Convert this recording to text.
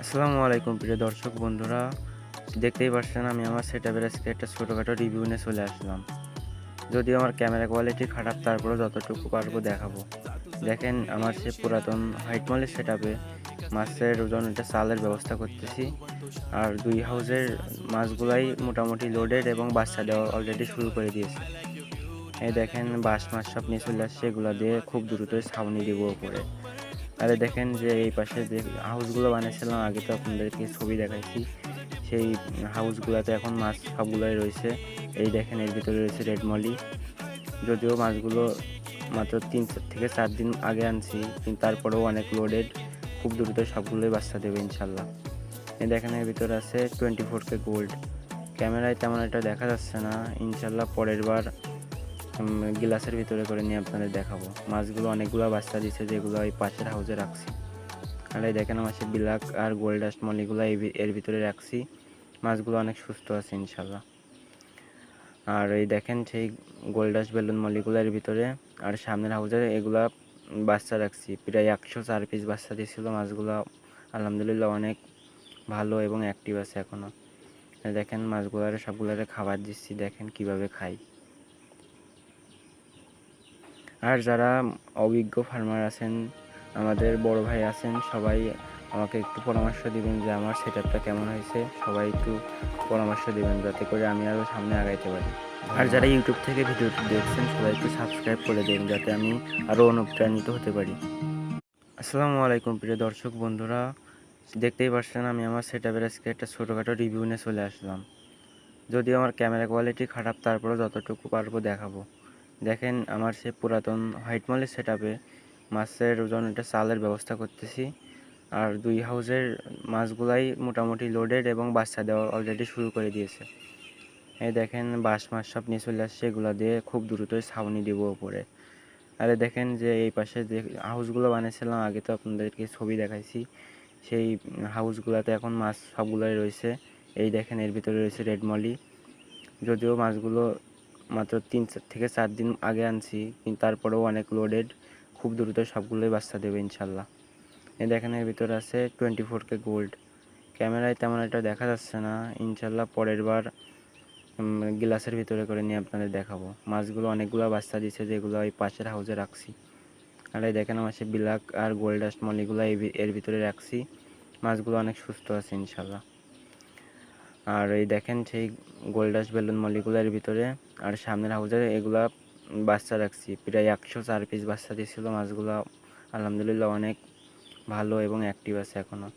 আসসালামু আলাইকুম প্রিয় দর্শক বন্ধুরা, দেখতেই পাচ্ছেন আমি আমার সেটআপের আজকে একটা ছোটোখাটো রিভিউ নিয়ে চলে আসলাম। যদিও আমার ক্যামেরা কোয়ালিটি খারাপ, তারপরেও যতটুকু পারবো দেখাবো। দেখেন আমার সে পুরাতন হোয়াইট মলের সেটআপে মাছের ওজন একটা চালের ব্যবস্থা করতেছি। আর দুই হাউজের মাছগুলাই মোটামুটি লোডেড এবং বাচ্চা দেওয়া অলরেডি শুরু করে দিয়েছে। এই দেখেন বাঁশ মাছ সব নিয়ে চলে আসছে, এগুলো দিয়ে খুব দ্রুতই ছাউনি দিব উপরে। আরে দেখেন যে এই পাশে যে হাউসগুলো বানিয়েছিলাম, আগে তো আপনাদেরকে ছবি দেখাইছি, সেই হাউসগুলোতে এখন মাছ সবগুলোই রয়েছে। এই দেখেন এর ভিতরে রয়েছে রেড মলি। যদিও মাছগুলো মাত্র 3 থেকে 4 দিন আগে আনছি, কিন্তু তারপরেও অনেক লোডেড, খুব দ্রুত সবগুলোই বাচ্চা দেবে ইনশাল্লাহ। এই দেখেন এর ভিতরে আছে 24K গোল্ড। ক্যামেরায় তেমন একটা দেখা যাচ্ছে না, ইনশাল্লাহ পরের বার গ্লাসের ভিতরে করে নিয়ে আপনাদের দেখাবো। মাছগুলো অনেকগুলো বাচ্চা দিচ্ছে, যেগুলো ওই পাশের হাউসে রাখছি। আর এই দেখেন আমার সে ব্ল্যাক আর গোল্ড ডাস্ট মলিগুলো এর ভিতরে রাখছি। মাছগুলো অনেক সুস্থ আছে ইনশাল্লাহ। আর এই দেখেন সেই গোল্ড ডাস্ট বেলুন মলিগুলো এর ভিতরে, আর সামনের হাউসে এগুলা বাচ্চা রাখছি। প্রায় 104 পিস বাচ্চা দিয়েছিল মাছগুলো, আলহামদুলিল্লাহ অনেক ভালো এবং অ্যাক্টিভ আছে এখনও। দেখেন মাছগুলার সবগুলারে খাবার দিচ্ছি, দেখেন কিভাবে খাই। আর যারা অভিজ্ঞ ফার্মার আছেন, আমাদের বড় ভাই আছেন, সবাই আমাকে একটু পরামর্শ দিবেন যে আমার সেটআপটা কেমন হয়েছে। সবাই একটু পরামর্শ দিবেন যাতে করে আমি আরও সামনে আগাইতে পারি। আর যারা ইউটিউব থেকে ভিডিওটি দেখছেন, সবাই একটু সাবস্ক্রাইব করে দিন যাতে আমি আরও অনুপ্রাণিত হতে পারি। আসসালামু আলাইকুম প্রিয় দর্শক বন্ধুরা, দেখতেই পাচ্ছেন আমি আমার সেটআপের আজকে একটা ছোটোখাটো রিভিউ নিয়ে চলে আসলাম। যদিও আমার ক্যামেরা কোয়ালিটি খারাপ, তারপরেও যতটুকু পারবো দেখাবো। দেখেন আমার সে পুরাতন হোয়াইট মলের সেটআপে মাছের ওজন একটা চালের ব্যবস্থা করতেছি। আর দুই হাউজের মাছগুলাই মোটামুটি লোডেড এবং বাচ্চা দেওয়া অলরেডি শুরু করে দিয়েছে। এই দেখেন বাঁশ মাছ সব নিয়ে চলে আসছে, এগুলো দিয়ে খুব দ্রুতই ছাউনি দিব উপরে। আরে দেখেন যে এই পাশে যে হাউসগুলো বানিয়েছিলাম, আগে তো আপনাদেরকে ছবি দেখাইছি, সেই হাউসগুলোতে এখন মাছ সবগুলোই রয়েছে। এই দেখেন এর ভিতরে রয়েছে রেড মলি। যদিও মাছগুলো মাত্র 3 থেকে 4 দিন আগে আনছি, কিন্তু তারপরেও অনেক লোডেড, খুব দ্রুত সবগুলোই বাচ্চা দেবে ইনশাল্লাহ। এই দেখেন এর ভিতরে আছে 24K গোল্ড। ক্যামেরায় তেমন একটা দেখা যাচ্ছে না, ইনশাল্লাহ পরের বার গ্লাসের ভিতরে করে নিয়ে আপনাদের দেখাবো। মাছগুলো অনেকগুলো বাচ্চা দিচ্ছে, যেগুলো ওই পাশের হাউসে রাখছি। আর এই দেখেন আমার সে ব্ল্যাক আর গোল্ড ডাস্ট মলিগুলো এর ভিতরে রাখছি। মাছগুলো অনেক সুস্থ আছে ইনশাল্লাহ। আর এই দেখেন সেই গোল্ড ডাস্ট বেলুন মলিগুলোর ভিতরে, আর সামনের হাউসে এগুলা বাচ্চা রাখছি। প্রায় 104 পিস বাচ্চা দিয়েছিল মাছগুলো, আলহামদুলিল্লাহ অনেক ভালো এবং অ্যাক্টিভ আছে এখনও।